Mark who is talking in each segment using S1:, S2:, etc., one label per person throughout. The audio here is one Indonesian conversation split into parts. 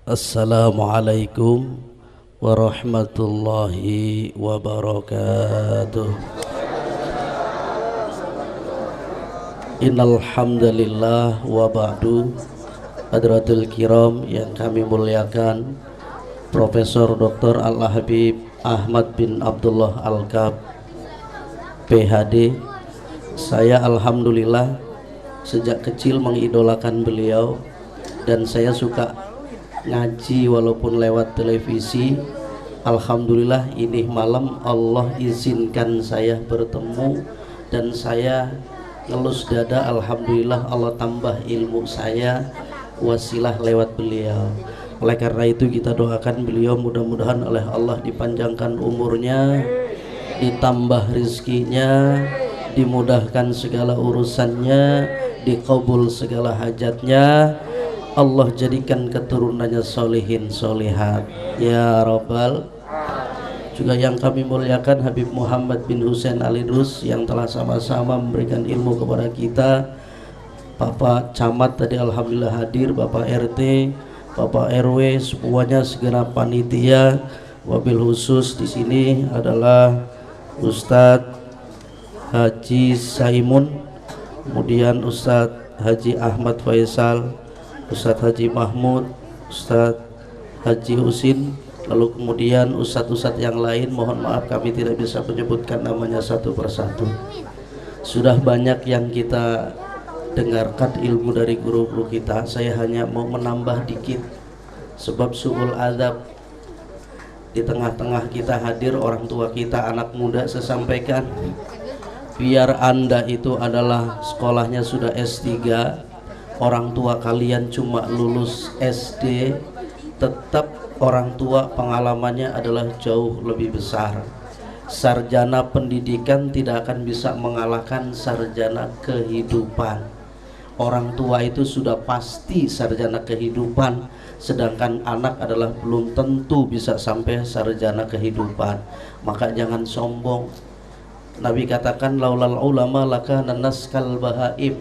S1: Assalamualaikum warahmatullahi wabarakatuh. Innal hamdalillah wa ba'du. Hadratul kiram yang kami muliakan, Profesor Dr. Al-Habib Ahmad bin Abdullah Al-Kab PhD. Saya alhamdulillah sejak kecil mengidolakan beliau dan saya suka ngaji walaupun lewat televisi. Alhamdulillah ini malam Allah izinkan saya bertemu dan saya ngelus dada, alhamdulillah Allah tambah ilmu saya wasilah lewat beliau. Oleh karena itu kita doakan beliau mudah-mudahan oleh Allah dipanjangkan umurnya, ditambah rizkinya, dimudahkan segala urusannya, dikabul segala hajatnya, Allah jadikan keturunannya solihin solihat ya Rabbal. Juga yang kami muliakan Habib Muhammad bin Husain Al-Idrus yang telah sama-sama memberikan ilmu kepada kita. Bapak Camat tadi alhamdulillah hadir, Bapak RT, Bapak RW, semuanya segenap panitia. Wabil khusus di sini adalah Ustadz Haji Saimun, kemudian Ustadz Haji Ahmad Faisal, Ustadz Haji Mahmud, Ustadz Haji Husin, lalu kemudian ustadz-ustadz yang lain. Mohon maaf kami tidak bisa menyebutkan namanya satu persatu. Sudah banyak yang kita dengarkan ilmu dari guru-guru kita. Saya hanya mau menambah dikit, sebab su'ul adab di tengah-tengah kita hadir orang tua kita, anak muda. Saya sampaikan, biar Anda itu adalah sekolahnya sudah S3, orang tua kalian cuma lulus SD, tetap orang tua pengalamannya adalah jauh lebih besar. Sarjana pendidikan tidak akan bisa mengalahkan sarjana kehidupan. Orang tua itu sudah pasti sarjana kehidupan, sedangkan anak adalah belum tentu bisa sampai sarjana kehidupan. Maka jangan sombong. Nabi katakan laulal ulama lakana nas kal bahaim.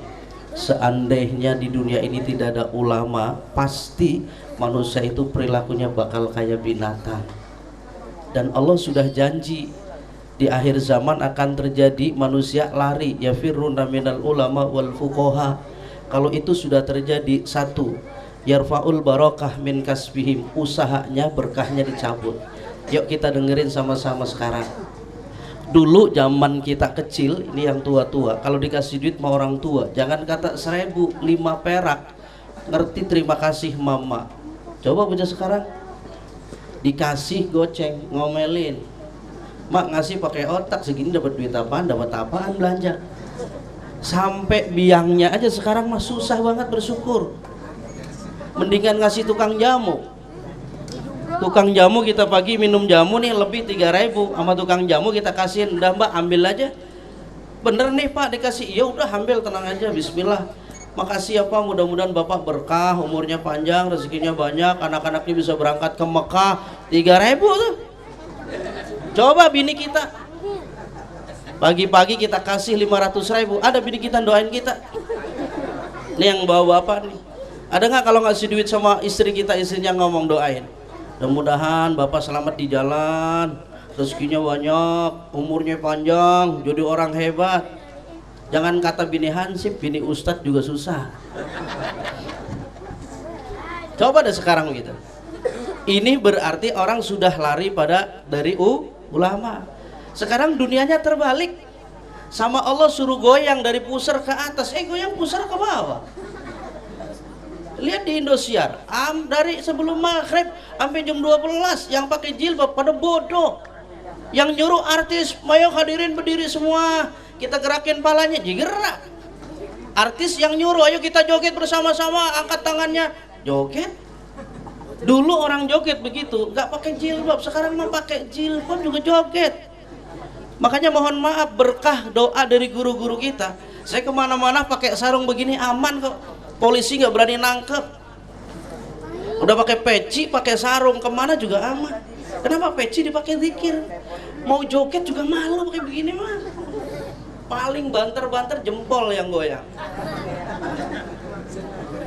S1: Seandainya di dunia ini tidak ada ulama, pasti manusia itu perilakunya bakal kayak binatang. Dan Allah sudah janji di akhir zaman akan terjadi manusia lari, yafirruna minal ulama wal fuqaha. Kalau itu sudah terjadi, satu, yarfaul barakah min kasbihim, usahanya berkahnya dicabut. Yuk kita dengerin sama-sama sekarang. Dulu zaman kita kecil, ini yang tua-tua, kalau dikasih duit sama orang tua, jangan kata 1000, 5 perak, ngerti terima kasih mama. Coba baca sekarang, dikasih goceng, ngomelin. Mak ngasih pakai otak, segini dapat duit apaan, dapat apaan belanja. Sampai biangnya aja sekarang mah susah banget bersyukur. Mendingan ngasih tukang jamu. Tukang jamu kita pagi minum jamu nih lebih 3.000, sama tukang jamu kita kasihin, udah mbak ambil aja. Bener nih pak dikasih, ya udah ambil, tenang aja, bismillah. Makasih ya pak, mudah-mudahan bapak berkah, umurnya panjang, rezekinya banyak, anak-anaknya bisa berangkat ke Mekah. 3.000 tuh. Coba bini kita pagi-pagi kita kasih 500.000, ada bini kita doain kita. Ini yang bawa bapak nih, ada nggak kalau ngasih duit sama istri kita, istrinya ngomong doain, mudah-mudahan bapak selamat di jalan, rezekinya banyak, umurnya panjang, jadi orang hebat. Jangan kata bini hansip, bini ustadz juga susah. Coba deh sekarang gitu. Ini berarti orang sudah lari dari ulama. Sekarang dunianya terbalik. Sama Allah suruh goyang dari pusar ke atas, goyang pusar ke bawah. Lihat di Indosiar, dari sebelum maghrib sampai jam 12 yang pakai jilbab pada bodoh. Yang nyuruh artis, "Mayo hadirin berdiri semua, kita gerakin palanya," digerak. Artis yang nyuruh, "Ayo kita joget bersama-sama, angkat tangannya," joget. Dulu orang joget begitu, nggak pakai jilbab, sekarang mau pakai jilbab juga joget. Makanya mohon maaf, berkah doa dari guru-guru kita. Saya kemana-mana pakai sarung begini aman kok. Polisi nggak berani nangkep. Udah pakai peci, pakai sarung, kemana juga aman. Kenapa peci dipakai zikir? Mau joget juga malu pakai begini mah. Paling banter-banter jempol yang goyang.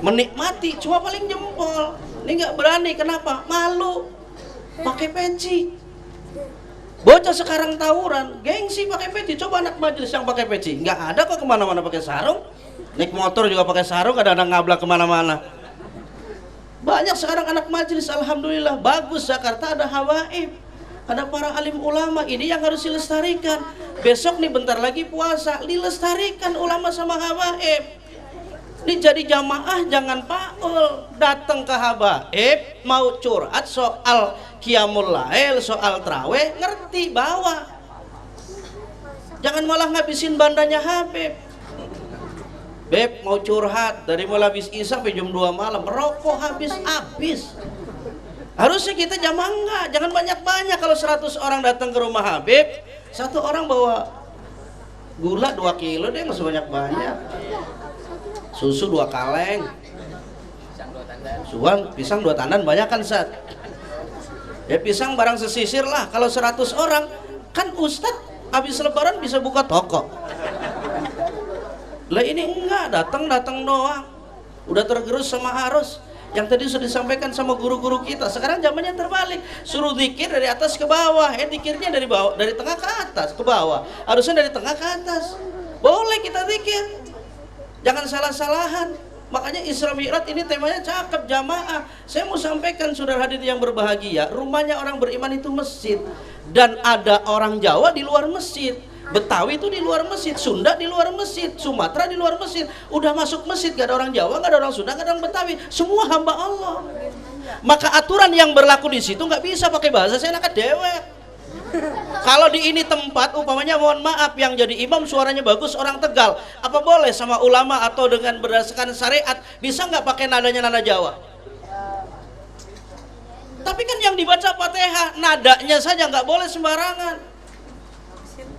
S1: Menikmati cuma paling jempol. Ini nggak berani, kenapa? Malu, pakai peci. Bocah sekarang tawuran, gengsi pakai peci. Coba anak majelis yang pakai peci, nggak ada kok kemana-mana pakai sarung. Naik motor juga pakai sarung, kadang-kadang ngablak kemana-mana. Banyak sekarang anak majelis, alhamdulillah, bagus. Jakarta ada hawaib, ada para alim ulama. Ini yang harus dilestarikan. Besok nih bentar lagi puasa, dilestarikan ulama sama hawaib. Ini jadi jamaah jangan paul, datang ke habaib mau curhat soal qiyamul lail, soal traweh, ngerti bawa. Jangan malah ngabisin bandanya Habib. Beb mau curhat dari mulai habis isya sampai jam 2 malam, rokok habis. Harusnya kita jamaah enggak, jangan banyak-banyak. Kalau 100 orang datang ke rumah Habib, satu orang bawa gula 2 kilo deh, nggak sebanyak-banyak. Susu 2 kaleng, suan pisang 2 tandan, banyak kan Sat? Ya pisang barang sesisir lah. Kalau 100 orang kan Ustadz habis lebaran bisa buka toko. Lah ini enggak, datang doang. Udah tergerus sama arus. Yang tadi sudah disampaikan sama guru-guru kita. Sekarang zamannya terbalik. Suruh zikir dari atas ke bawah. Zikirnya dari bawah, dari tengah ke atas ke bawah. Harusnya dari tengah ke atas. Boleh kita zikir. Jangan salah-salahan. Makanya Isra Mi'raj ini temanya cakep, jamaah. Saya mau sampaikan saudara hadirin yang berbahagia, rumahnya orang beriman itu masjid. Dan ada orang Jawa di luar masjid, Betawi itu di luar masjid, Sunda di luar masjid, Sumatera di luar masjid. Udah masuk masjid, gak ada orang Jawa, gak ada orang Sunda, gak ada orang Betawi. Semua hamba Allah. Maka aturan yang berlaku di situ nggak bisa pakai bahasa saya nak dewek. Kalau di ini tempat, umpamanya mohon maaf, yang jadi imam suaranya bagus orang Tegal, apa boleh sama ulama atau dengan berdasarkan syariat bisa nggak pakai nadanya nada Jawa? Tapi kan yang dibaca Fatihah nadanya saja nggak boleh sembarangan.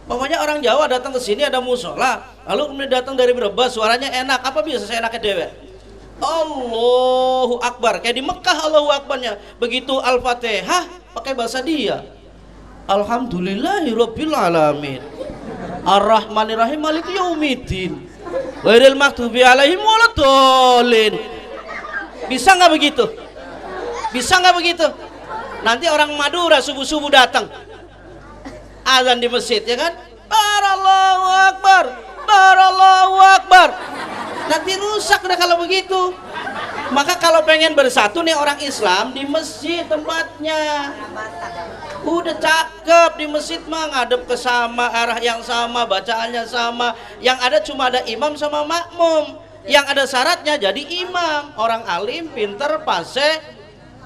S1: Umpamanya orang Jawa datang ke sini ada musola, lalu kemudian datang dari Brebes suaranya enak, apa bisa saya enaknya dewek? Allahu Akbar, kayak di Mekah Allahu Akbarnya. Begitu Al-Fatihah pakai bahasa dia. Alhamdulillahirabbil alamin. Ar-Rahmanirrahim maliki yaumiddin. Ghairil maghdubi alaihim waladdallin. Bisa nggak begitu? Bisa nggak begitu? Nanti orang Madura subuh-subuh datang, azan di masjid, ya kan? Barallahu Akbar, Barallahu Akbar. Nanti rusak udah kalau begitu. Maka kalau pengen bersatu nih orang Islam di masjid tempatnya. Udah cakep di masjid mah, ngadep ke sama, arah yang sama, bacaannya sama. Yang ada cuma ada imam sama makmum. Yang ada syaratnya jadi imam, orang alim, pinter, fasih,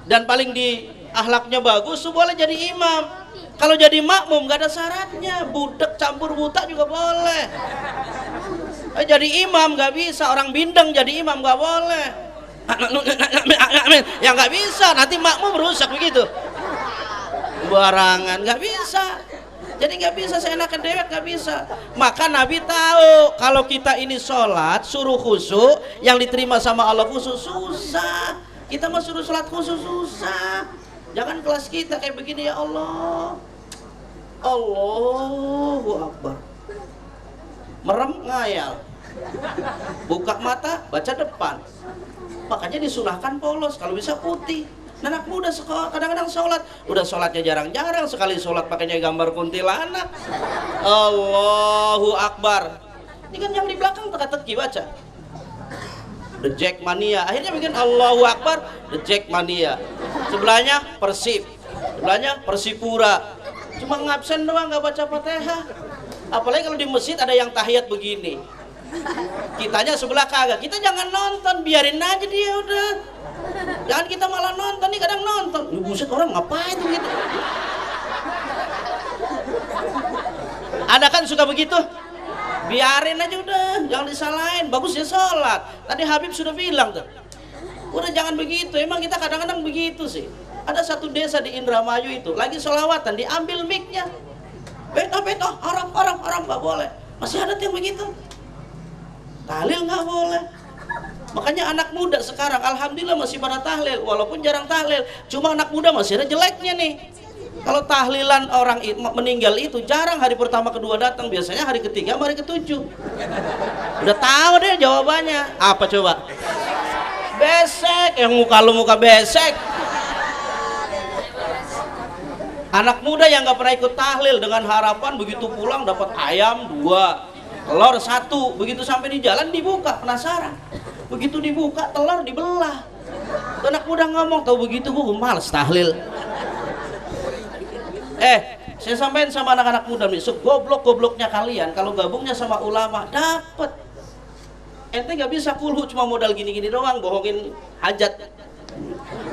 S1: dan paling di akhlaknya bagus tuh boleh jadi imam. Kalau jadi makmum gak ada syaratnya, budak campur buta juga boleh. Jadi imam gak bisa, orang bindeng jadi imam gak boleh. Ya gak bisa, nanti makmum rusak begitu. Barangan gak bisa. Jadi gak bisa seenaknya dewek, gak bisa. Maka Nabi tahu kalau kita ini sholat suruh khusyuk, yang diterima sama Allah khusyuk susah. Kita mah suruh sholat khusyuk susah. Jangan kelas kita kayak begini, ya Allah. Allahu Akbar. Merem ngayal, buka mata baca depan. Makanya disunahkan polos, kalau bisa putih. Anak muda sekolah kadang-kadang sholat, udah sholatnya jarang-jarang, sekali sholat pakainya gambar kuntilanak. Allahu Akbar. Ini kan yang di belakang teka-teki baca The Jackmania, akhirnya bikin Allahu Akbar The Jackmania. Sebelahnya Persib, sebelahnya Persipura. Cuma ngabsen doang, nggak baca Fatihah. Apalagi kalau di masjid ada yang tahiyat begini, kitanya sebelah kagak. Kita jangan nonton, biarin aja dia udah. Jangan kita malah nonton, nih kadang nonton. Buset, orang ngapain tuh gitu. Ada kan suka begitu? Biarin aja udah, jangan disalahin. Bagus ya sholat. Tadi Habib sudah bilang tuh. Udah jangan begitu, emang kita kadang-kadang begitu sih. Ada satu desa di Indramayu itu, lagi sholawatan, diambil mic-nya. Beta, haram, gak boleh. Masih ada yang begitu. Tahlil gak boleh. Makanya anak muda sekarang alhamdulillah masih pada tahlil, walaupun jarang tahlil. Cuma anak muda masih ada jeleknya nih. Kalau tahlilan orang meninggal itu jarang hari pertama kedua datang, biasanya hari ketiga hari ketujuh. Udah tahu deh jawabannya. Apa coba? besek, yang muka lu muka besek. Anak muda yang nggak pernah ikut tahlil dengan harapan begitu pulang dapat ayam 2, telur 1, begitu sampai di jalan dibuka, penasaran. Begitu dibuka telur dibelah. Anak muda ngomong, tahu begitu gue males tahlil. Saya sampaikan sama anak-anak muda nih, segoblok-gobloknya kalian kalau gabungnya sama ulama dapat. Ente nggak bisa kulhu cuma modal gini-gini doang, bohongin hajat,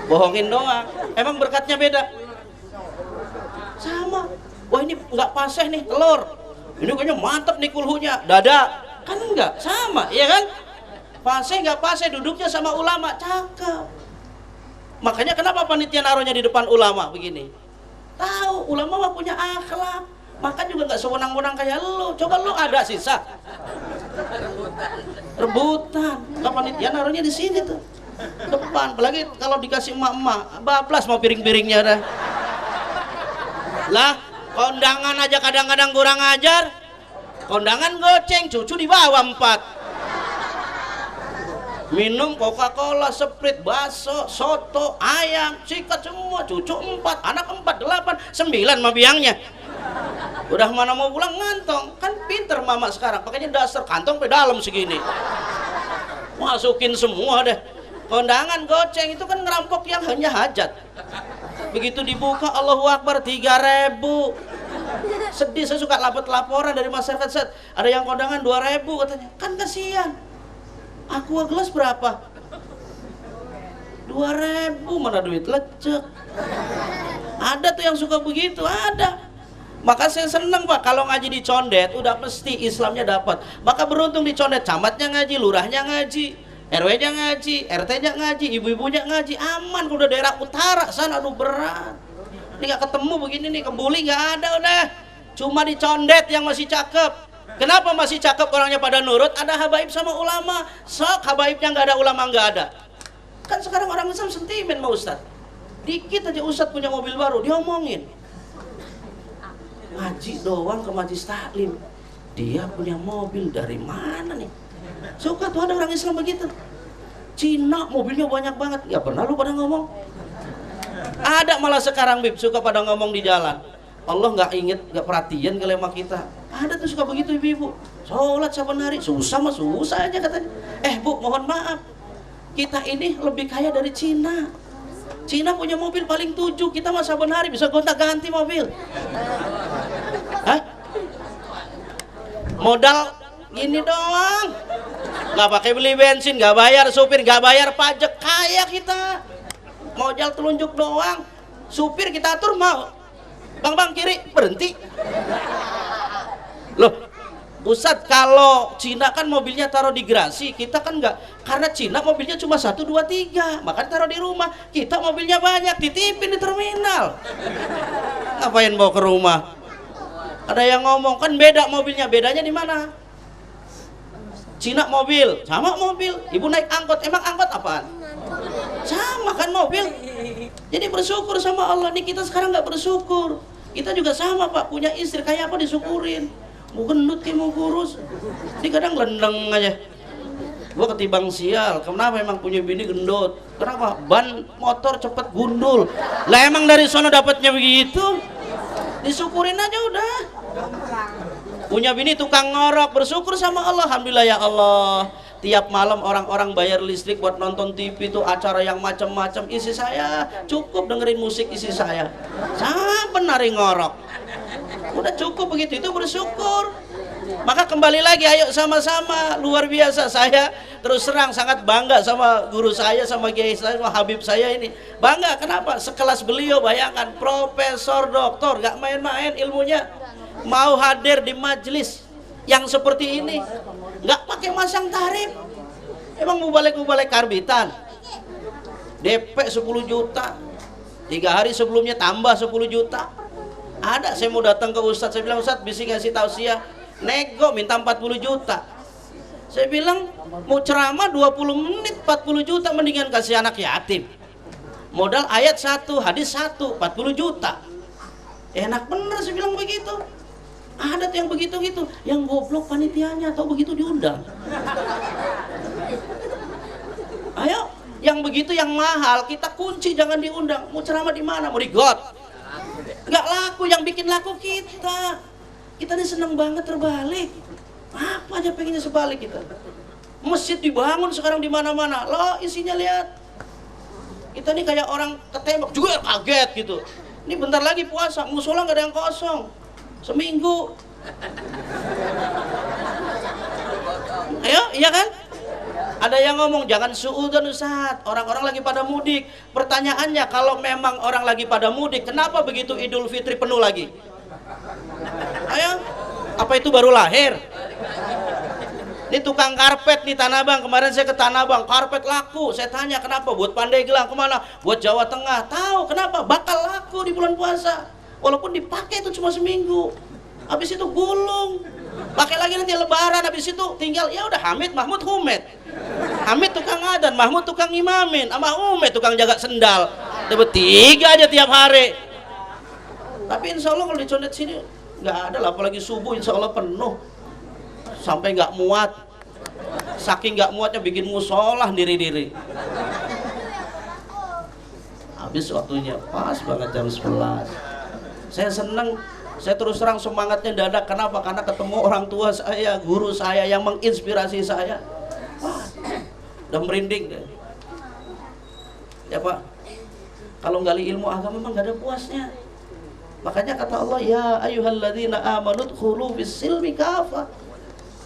S1: bohongin doang. Emang berkatnya beda? Sama. Wah ini nggak paseh nih telur, ini kayaknya mantep nih kulhunya, dada kan enggak sama, iya kan? Paseh nggak paseh, duduknya sama ulama cakep. Makanya kenapa panitia naruhnya di depan ulama begini? Tahu ulama mah punya akhlak, makan juga nggak sewenang-wenang kayak lu. Coba lu ada sisa rebutan, nggak panitia naruhnya di sini tuh depan. Apalagi kalau dikasih emak-emak bablas mau piring-piringnya dah. Lah kondangan aja kadang-kadang kurang ajar. Kondangan goceng, cucu dibawa 4. Minum Coca-Cola, Sprite, bakso, soto, ayam, sikat semua, cucu 4, anak 4, 8, 9 mah biangnya. Udah mana mau pulang ngantong, kan pinter mama sekarang, pakainya dasar kantong pe dalam segini. Masukin semua deh. Kondangan goceng itu kan ngerampok yang hanya hajat. Begitu dibuka Allahu Akbar 3.000. Sedih, saya suka lapor laporan dari masyarakat set. Ada yang kondangan 2.000 katanya. Kan kasihan. Aqua gelas berapa? 2.000, mana duit lecek. Ada tuh yang suka begitu, ada. Maka saya senang Pak kalau ngaji di Condet udah pasti Islamnya dapat. Maka beruntung di Condet, camatnya ngaji, lurahnya ngaji, RW-nya ngaji, RT-nya ngaji, ibu-ibunya ngaji, aman. Udah daerah utara sana, aduh berat. Ini nggak ketemu begini nih, Kebuli nggak ada udah. Cuma di Condet yang masih cakep. Kenapa masih cakep orangnya pada nurut? Ada habaib sama ulama. Sok habaibnya nggak ada, ulama nggak ada. Kan sekarang orang Islam sentimen mau Ustaz. Dikit aja Ustaz punya mobil baru, diomongin. Ngaji doang ke majlis taklim, dia punya mobil dari mana nih? Suka tuh ada orang Islam begitu. Cina mobilnya banyak banget, ya pernah lu pada ngomong? Ada malah sekarang Bib suka pada ngomong di jalan. Allah nggak inget, nggak perhatian kali sama kita. Ada tuh suka begitu ibu-ibu. Sholat saban hari susah mah susah aja katanya. Bu mohon maaf, kita ini lebih kaya dari Cina. Cina punya mobil paling 7, kita mah saban hari bisa gonta-ganti mobil. Hah? Modal gini doang, nggak pakai beli bensin, nggak bayar supir, nggak bayar pajak, kaya kita. Modal telunjuk doang, supir kita atur mau, bang kiri berhenti. Loh Ustadz, kalau Cina kan mobilnya taruh di garasi, kita kan enggak. Karena Cina mobilnya cuma 1, 2, 3, makanya taruh di rumah. Kita mobilnya banyak, ditipin di terminal. Ngapain bawa ke rumah? Ada yang ngomong, kan beda mobilnya, bedanya di mana? Cina mobil, sama mobil. Ibu naik angkot, emang angkot apaan? Sama kan mobil. Jadi bersyukur sama Allah. Nih kita sekarang nggak bersyukur. Kita juga sama Pak, punya istri kayak apa disyukurin. Mau gendut kayak mau kurus, ini kadang lendeng aja. Gua ketimbang sial, kenapa emang punya bini gendut? Kenapa? Ban motor cepet gundul. Lah emang dari sono dapatnya begitu? Disyukurin aja udah. Punya bini tukang ngorok, bersyukur sama Allah. Alhamdulillah ya Allah. Tiap malam orang-orang bayar listrik buat nonton TV tuh acara yang macam-macam. Isi saya cukup dengerin musik isi saya. Sampai nari ngorok. Udah cukup begitu, itu bersyukur. Maka kembali lagi, ayo sama-sama. Luar biasa, saya terus terang sangat bangga sama guru saya, sama kiai saya, sama Habib saya ini. Bangga, kenapa? Sekelas beliau, bayangkan, profesor, doktor, gak main-main ilmunya. Mau hadir di majelis yang seperti ini, gak pakai masang tarif. Emang mubalek karbitan, DP 10 juta, 3 hari sebelumnya tambah 10 juta. Ada, saya mau datang ke Ustadz, saya bilang Ustadz bisa ngasih tausiah, nego minta 40 juta. Saya bilang mau ceramah 20 menit 40 juta, mendingan kasih anak yatim. Modal ayat 1, hadis 1, 40 juta. Enak bener, saya bilang begitu. Ada tuh yang begitu-gitu, yang goblok panitianya atau begitu diundang. Ayo, Yang begitu yang mahal kita kunci, jangan diundang. Mau ceramah di mana? Mau di got? Nggak laku, yang bikin laku kita. Kita ini seneng banget terbalik. Apa aja pengennya sebalik kita. Masjid dibangun sekarang di mana-mana. Loh, isinya lihat. Kita nih kayak orang ketembak juga kaget gitu. Ini bentar lagi puasa, musola nggak ada yang kosong. Seminggu. Ayo, iya kan? Ada yang ngomong jangan suudzon Ustaz, orang-orang lagi pada mudik. Pertanyaannya, kalau memang orang lagi pada mudik, kenapa begitu Idul Fitri penuh lagi? Ayo, apa itu baru lahir? Ini tukang karpet nih Tanah Abang, kemarin saya ke Tanah Abang, karpet laku. Saya tanya kenapa, buat Pandeglang kemana? Buat Jawa Tengah. Tahu kenapa? Bakal laku di bulan puasa. Walaupun dipakai itu cuma seminggu. Habis itu gulung. Pakai lagi nanti lebaran, habis itu tinggal ya udah Hamid, Mahmud, Humed. Hamid tukang adan, Mahmud tukang imamin, sama Humed tukang jaga sendal. Dapat 3 aja tiap hari. Tapi insya Allah kalau di Condet sini nggak ada lah, apalagi subuh insya Allah penuh. Sampai nggak muat, saking nggak muatnya bikin musolah diri-diri. Habis waktunya pas banget jam 11. Saya seneng, saya terus terang semangatnya dadak. Kenapa? Karena ketemu orang tua saya, guru saya yang menginspirasi saya. Wah, udah merinding deh. Ya Pak, kalau gali ilmu agama memang nggak ada puasnya. Makanya kata Allah, ya ayyuhalladzina amanu dkhulu fis-silmi kafah.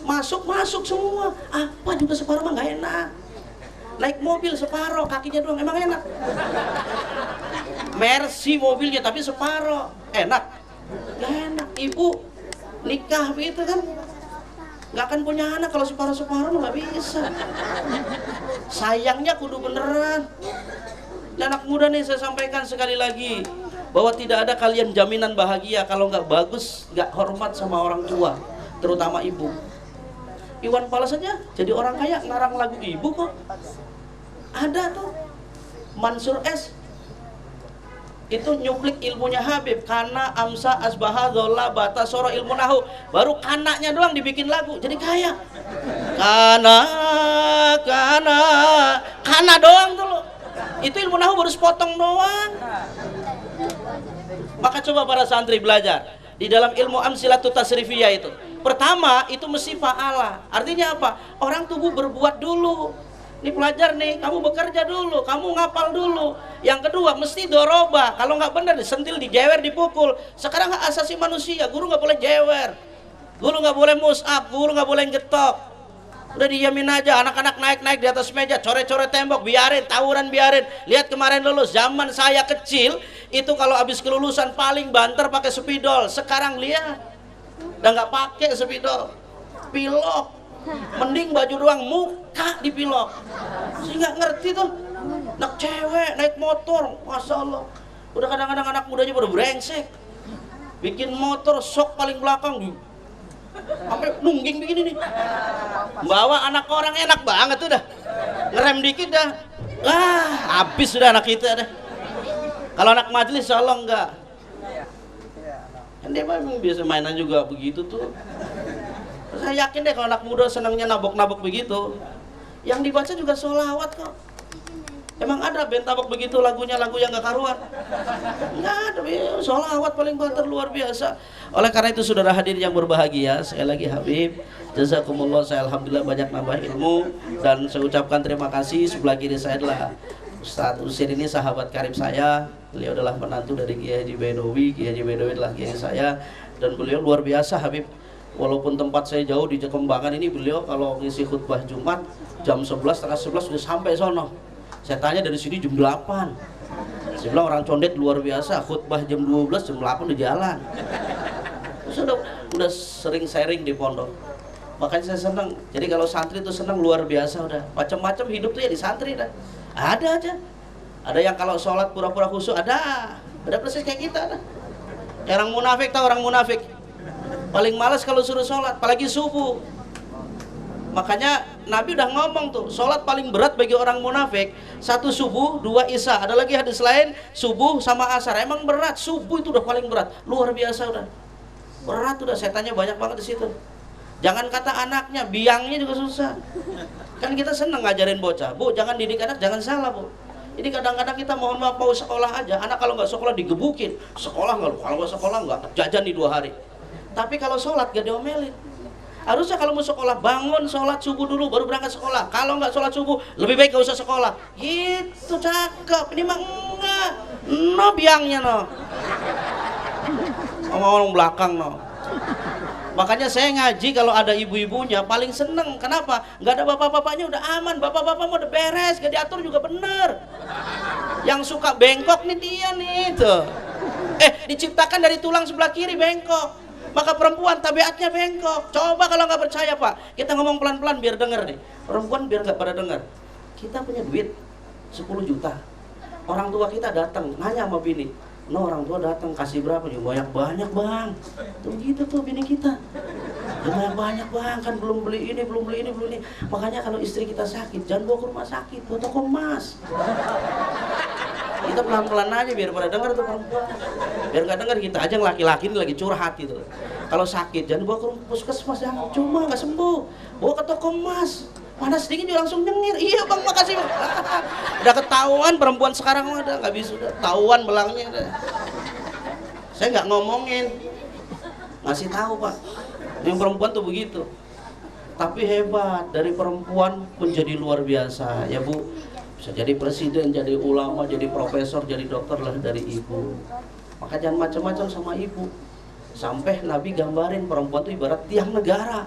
S1: Masuk semua. Apa juga separuh mah nggak enak. Naik mobil separuh, kakinya doang emang enak. Mercy mobilnya tapi separuh, enak? Nggak enak. Ibu nikah begitu kan, nggak akan punya anak kalau separuh nggak bisa. Sayangnya kudu beneran. Dan anak muda nih saya sampaikan sekali lagi, bahwa tidak ada kalian jaminan bahagia kalau nggak bagus, nggak hormat sama orang tua, terutama ibu. Iwan Fals saja jadi orang kaya ngarang lagu ibu kok. Ada tuh Mansur S itu nyuplik ilmunya Habib, kana amsa asbaha dholla bata soro ilmu nahu, baru kanaknya doang dibikin lagu jadi kaya. Kana doang dulu itu ilmu nahu baru sepotong doang. Maka coba para santri belajar di dalam ilmu amsilatut tasrifiyah itu. Pertama itu mesti fa'ala. Artinya apa? Orang tubuh berbuat dulu. Ini pelajar nih, kamu bekerja dulu, kamu ngapal dulu. Yang kedua mesti doroba. Kalau nggak benar disentil, dijewer, dipukul. Sekarang hak asasi manusia, guru nggak boleh jewer, guru nggak boleh mus'ab, guru nggak boleh getok. Udah diamin aja, anak-anak naik di atas meja, coret-coret tembok, biarin, tawuran biarin. Lihat kemarin lulus, zaman saya kecil itu kalau habis kelulusan paling banter pakai spidol. Sekarang lihat, udah nggak pakai spidol, pilok. Mending baju doang, muka dipilok. Saya nggak ngerti tuh, anak cewek naik motor, masya Allah. Udah kadang-kadang anak mudanya pada brengsek, bikin motor sok paling belakang, sampai nungging begini nih. Bawa anak orang enak banget tuh dah, ngerem dikit dah, habis sudah anak kita dah. Kalau anak majelis, insya Allah enggak. Kan dia memang biasa mainan juga begitu tuh. Saya yakin deh kalau anak muda senangnya nabok-nabok begitu, yang dibaca juga sholawat kok. Emang ada band tabok begitu lagunya, lagu yang gak karuan? Nggak ada, sholawat paling banter luar biasa. Oleh karena itu saudara hadirin yang berbahagia, sekali lagi Habib, jazakumullah, saya alhamdulillah banyak nambah ilmu. Dan saya ucapkan terima kasih. Sebelah kiri saya adalah Ustadz Usir, ini sahabat karib saya. Beliau adalah menantu dari Kiai Haji Baidowi. Kiai Haji Baidowi adalah kiai saya. Dan beliau luar biasa Habib. Walaupun tempat saya jauh di Kembangan ini, beliau kalau ngisi khutbah Jumat jam 11, setengah 11 sudah sampai sono. Saya tanya dari sini jam 8. Saya bilang orang Condet luar biasa, khutbah jam 12, jam 8 udah jalan. Udah sering sharing di pondok. Makanya saya senang. Jadi kalau santri itu senang luar biasa udah. Macam-macam hidup tuh ya di santri dah. Ada aja. Ada yang kalau sholat pura-pura khusyuk, ada persis kayak kita ada. Orang munafik, tahu orang munafik? Paling malas kalau suruh sholat, apalagi subuh. Makanya Nabi udah ngomong tuh, sholat paling berat bagi orang munafik, 1 subuh, 2 isya. Ada lagi hadis lain, subuh sama asar. Emang berat, subuh itu udah paling berat, luar biasa udah. Berat udah, setannya banyak banget di situ. Jangan kata anaknya, biangnya juga susah. Kan kita seneng ngajarin bocah, Bu, jangan didik anak, jangan salah, Bu. Jadi kadang-kadang kita mohon maaf mau sekolah aja, anak kalau nggak sekolah digebukin, sekolah nggak, kalau nggak sekolah nggak, jajan di 2 hari. Tapi kalau sholat gak diomelin. Harusnya kalau mau sekolah bangun sholat subuh dulu baru berangkat sekolah. Kalau nggak sholat subuh lebih baik gak usah sekolah. Gitu cakep. Ini mah enggak. No biangnya no. Ngomong-ngomong belakang no. Makanya saya ngaji kalau ada ibu-ibunya paling seneng. Kenapa? Nggak ada bapak-bapaknya udah aman. Bapak-bapak mau udah beres, gak diatur juga bener. Yang suka bengkok nih dia nih tuh. Diciptakan dari tulang sebelah kiri bengkok. Maka perempuan tabiatnya bengkok. Coba kalau nggak percaya Pak, kita ngomong pelan-pelan biar denger nih. Perempuan biar nggak pada denger. Kita punya duit 10 juta. Orang tua kita datang nanya sama bini, no, orang tua datang kasih berapa? Ya banyak bang. Tuh gitu tuh bini kita. Ya banyak bang, kan belum beli ini. Makanya kalau istri kita sakit jangan bawa ke rumah sakit, bawa toko emas. Kita pelan-pelan aja biar pada denger tuh perempuan. Biar nggak denger kita aja, yang laki-laki ini lagi curhat gitu. Kalau sakit jangan bawa ke puskesmas, ya cuma nggak sembuh, bawa ke toko emas. Panas sedikit juga langsung nyengir. Iya bang, makasih bang. Udah ketahuan perempuan sekarang udah nggak bisa, udah tahuan belangnya udah. Saya nggak ngomongin, ngasih tahu Pak. Yang perempuan tuh begitu. Tapi hebat, dari perempuan menjadi luar biasa ya Bu. Bisa jadi presiden, jadi ulama, jadi profesor, jadi dokter lah dari ibu. Maka jangan macam-macam sama ibu. Sampai Nabi gambarin perempuan itu ibarat tiang negara.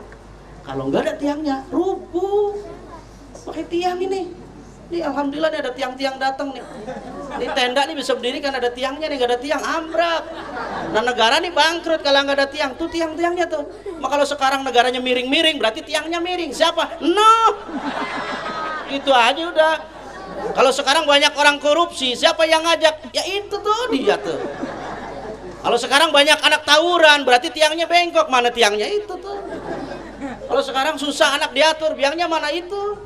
S1: Kalau nggak ada tiangnya, rubuh. Pakai tiang ini. Nih alhamdulillah nih ada tiang-tiang datang nih. Ini tenda nih bisa berdiri kan ada tiangnya nih, nggak ada tiang ambrak. Nah negara nih bangkrut kalau nggak ada tiang. Tuh tiang-tiangnya tuh. Maka kalau sekarang negaranya miring-miring, berarti tiangnya miring. Siapa? No. Itu aja udah. Kalau sekarang banyak orang korupsi, siapa yang ngajak? Ya itu tuh dia tuh. Kalau sekarang banyak anak tawuran, berarti tiangnya bengkok. Mana tiangnya itu tuh? Kalau sekarang susah anak diatur, biangnya mana itu?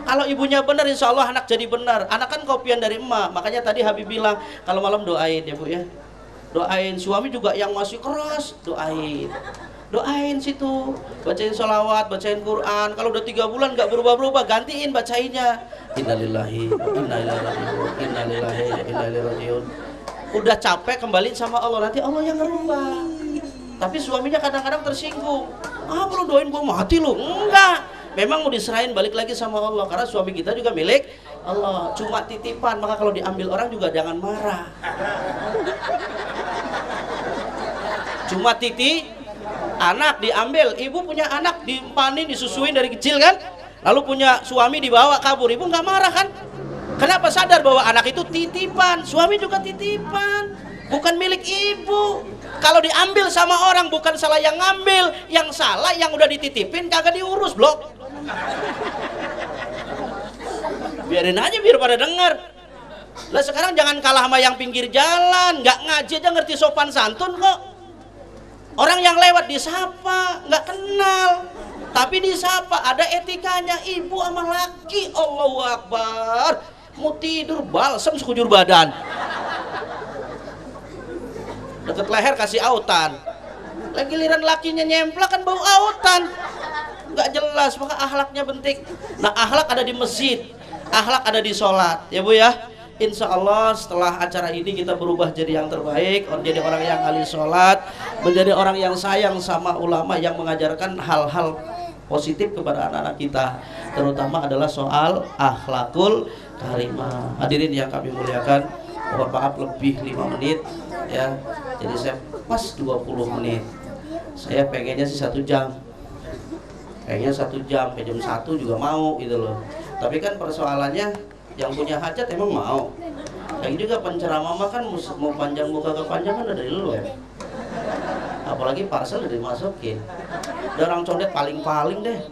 S1: Kalau ibunya benar, insya Allah anak jadi benar. Anak kan kopian dari emak. Makanya tadi Habib bilang, kalau malam doain ya Bu ya. Doain suami juga yang masih keras, doain. Doain situ, bacain sholawat, bacain Quran. Kalau udah 3 bulan nggak berubah-berubah, gantiin bacainnya. Innalillahi, innalillahi. Udah capek kembali sama Allah, nanti Allah yang ngerubah. Tapi suaminya kadang-kadang tersinggung. Lu doain gua mati lu? Enggak. Memang mau diserahin balik lagi sama Allah, karena suami kita juga milik Allah. Cuma titipan, maka kalau diambil orang juga jangan marah. Cuma anak diambil, ibu punya anak dimpanin, disusuin dari kecil kan, lalu punya suami dibawa kabur, ibu nggak marah kan? Kenapa? Sadar bahwa anak itu titipan, suami juga titipan, bukan milik ibu. Kalau diambil sama orang bukan salah yang ngambil, yang salah yang udah dititipin kagak diurus blok. Biarin aja biar pada denger. Lah sekarang jangan kalah sama yang pinggir jalan, nggak ngaji aja ngerti sopan santun kok. Orang yang lewat disapa, nggak kenal, tapi disapa, ada etikanya. Ibu sama laki, Allahu Akbar, mau tidur balsem sekujur badan, deket leher kasih autan, lagi giliran lakinya nyemplak kan bau autan, nggak jelas. Maka akhlaknya penting. Nah akhlak ada di masjid, akhlak ada di sholat ya Bu ya. Insya Allah setelah acara ini kita berubah jadi yang terbaik, menjadi orang yang ahli sholat, menjadi orang yang sayang sama ulama yang mengajarkan hal-hal positif kepada anak-anak kita, terutama adalah soal akhlakul karimah. Hadirin yang kami muliakan, mohon maaf lebih 5 menit ya, jadi saya pas 20 menit. Saya pengennya sih 1 jam, kayaknya 1 jam, jam 1 juga mau gitu loh. Tapi kan persoalannya yang punya hajat emang mau. Kayak juga penceramah mah kan mau panjang muka ke panjang kan udah dari lu ya. Apalagi parcel udah dimasukin. Udah orang condet paling-paling deh.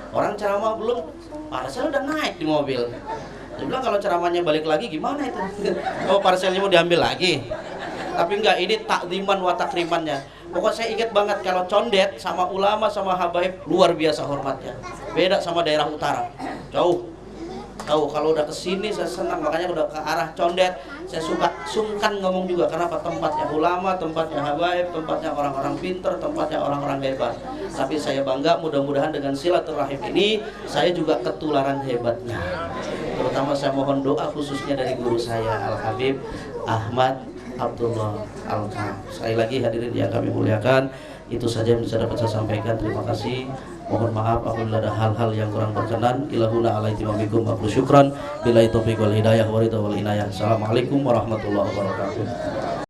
S1: Orang ceramah belum, parcel udah naik di mobil. Dia bilang kalau ceramahnya balik lagi gimana itu? Oh parcelnya mau diambil lagi. Tapi enggak, ini takdiman wa takrimannya. Pokoknya saya ingat banget kalau condet sama ulama sama habaib luar biasa hormatnya. Beda sama daerah utara. Jauh. Tahu kalau udah kesini saya senang, makanya udah ke arah Condet saya suka sungkan ngomong juga. Kenapa? Tempatnya ulama, tempatnya habaib, tempatnya orang-orang pinter, tempatnya orang-orang hebat. Tapi saya bangga, mudah-mudahan dengan silaturahim ini saya juga ketularan hebatnya. Terutama saya mohon doa khususnya dari guru saya Al Habib Ahmad Abdullah Alkam. Sekali lagi hadirin yang kami muliakan, itu saja yang bisa dapat saya sampaikan. Terima kasih. Mohon maaf apabila ada hal-hal yang kurang berkenan. Ilahuna alaihi wabikum wa syukran. Billahi taufiq wal hidayah wa ridha wal inayah. Assalamualaikum warahmatullahi wabarakatuh.